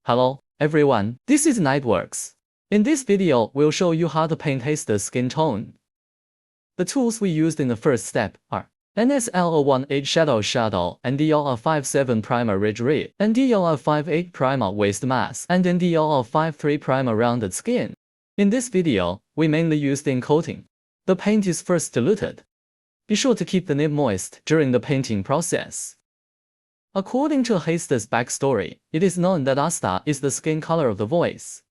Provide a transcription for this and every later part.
Hello, everyone, this is NightWorks. In this video, we'll show you how to paint Haste's skin tone. The tools we used in the first step are NSL018 Shadow, NDL057 Primer Ridge, NDL058 Primer Waist Mask, and NDL053 Primer Rounded Skin. In this video, we mainly use thin coating. The paint is first diluted. Be sure to keep the nib moist during the painting process. According to Haste's backstory, it is known that Asta is the skin color of the voice.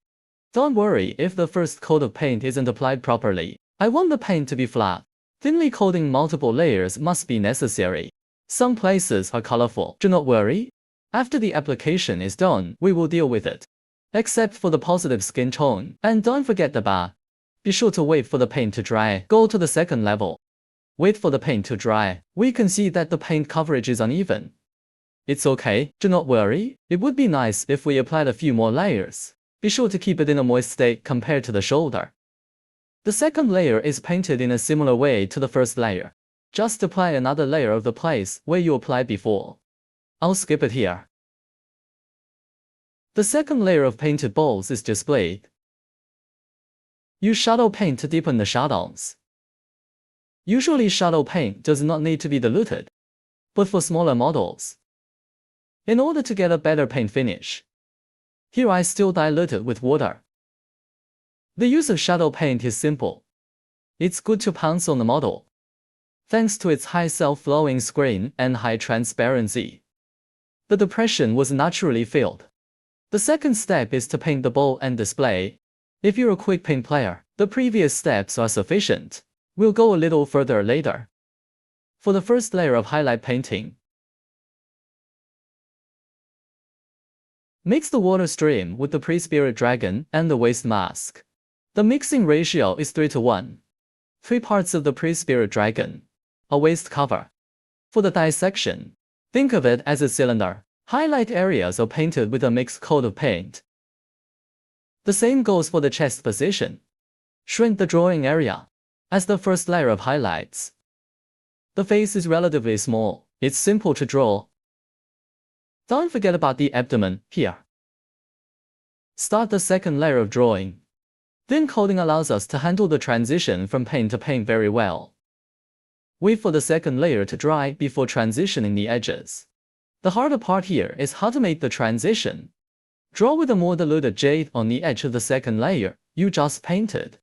Don't worry if the first coat of paint isn't applied properly. I want the paint to be flat. Thinly coating multiple layers must be necessary. Some places are colorful. Do not worry. After the application is done, we will deal with it. Except for the positive skin tone. And don't forget the bar. Be sure to wait for the paint to dry. Go to the second level. Wait for the paint to dry. We can see that the paint coverage is uneven. It's okay, do not worry. It would be nice if we applied a few more layers. Be sure to keep it in a moist state compared to the shoulder. The second layer is painted in a similar way to the first layer. Just apply another layer of the place where you applied before. I'll skip it here. The second layer of painted balls is displayed. Use shadow paint to deepen the shadows. Usually shadow paint does not need to be diluted, but for smaller models, in order to get a better paint finish, here I still dilute it with water. The use of shadow paint is simple. It's good to pounce on the model, thanks to its high self-flowing screen and high transparency. The depression was naturally filled. The second step is to paint the ball and display. If you're a quick paint player, the previous steps are sufficient. We'll go a little further later. For the first layer of highlight painting, mix the water stream with the pre-spirit dragon and the waist mask. The mixing ratio is 3:1. 3 parts of the pre-spirit dragon, a waist cover. For the dissection, think of it as a cylinder. Highlight areas are painted with a mixed coat of paint. The same goes for the chest position. Shrink the drawing area as the first layer of highlights. The face is relatively small. It's simple to draw. Don't forget about the abdomen here. Start the second layer of drawing. Thin coating allows us to handle the transition from paint to paint very well. Wait for the second layer to dry before transitioning the edges. The harder part here is how to make the transition. Draw with a more diluted jade on the edge of the second layer you just painted.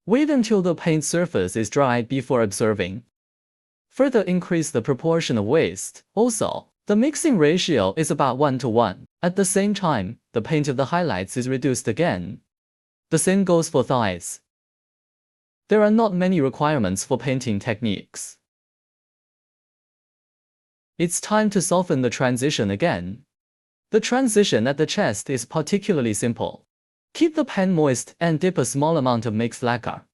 Wait until the paint surface is dry before observing. Further increase the proportion of waist. Also, the mixing ratio is about 1:1. At the same time, the paint of the highlights is reduced again. The same goes for thighs. There are not many requirements for painting techniques. It's time to soften the transition again. The transition at the chest is particularly simple. Keep the pen moist and dip a small amount of mixed lacquer.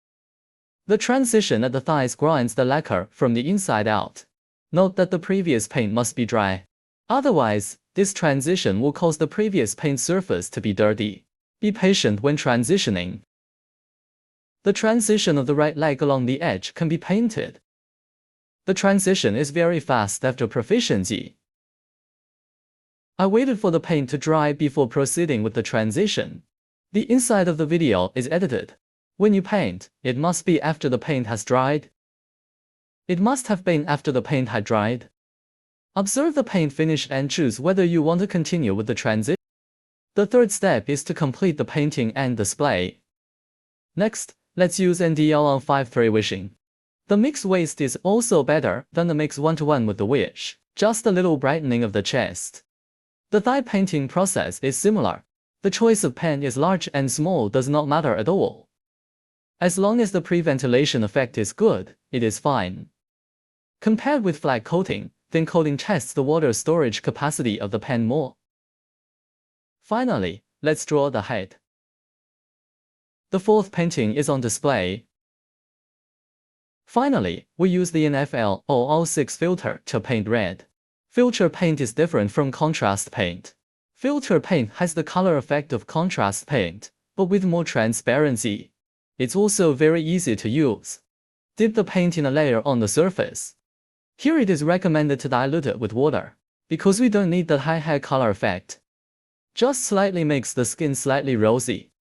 The transition at the thighs grinds the lacquer from the inside out. Note that the previous paint must be dry. Otherwise, this transition will cause the previous paint surface to be dirty. Be patient when transitioning. The transition of the right leg along the edge can be painted. The transition is very fast after proficiency. I waited for the paint to dry before proceeding with the transition. The inside of the video is edited. When you paint, it must be after the paint has dried. It must have been after the paint had dried. Observe the paint finish and choose whether you want to continue with the transition. The third step is to complete the painting and display. Next, let's use NDL053 wishing. The mixed waist is also better than the mix 1:1 with the wish. Just a little brightening of the chest. The thigh painting process is similar. The choice of pen is large and small does not matter at all. As long as the pre-ventilation effect is good, it is fine. Compared with flat coating, thin coating tests the water storage capacity of the pen more. Finally, let's draw the head. The fourth painting is on display. Finally, we use the NFL006 filter to paint red. Filter paint is different from contrast paint. Filter paint has the color effect of contrast paint, but with more transparency. It's also very easy to use. Dip the paint in a layer on the surface. Here it is recommended to dilute it with water, because we don't need that high hair color effect. Just slightly makes the skin slightly rosy.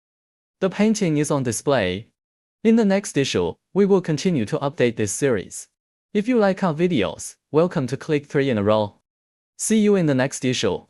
The painting is on display. In the next issue, we will continue to update this series. If you like our videos, welcome to click 3 in a row. See you in the next issue.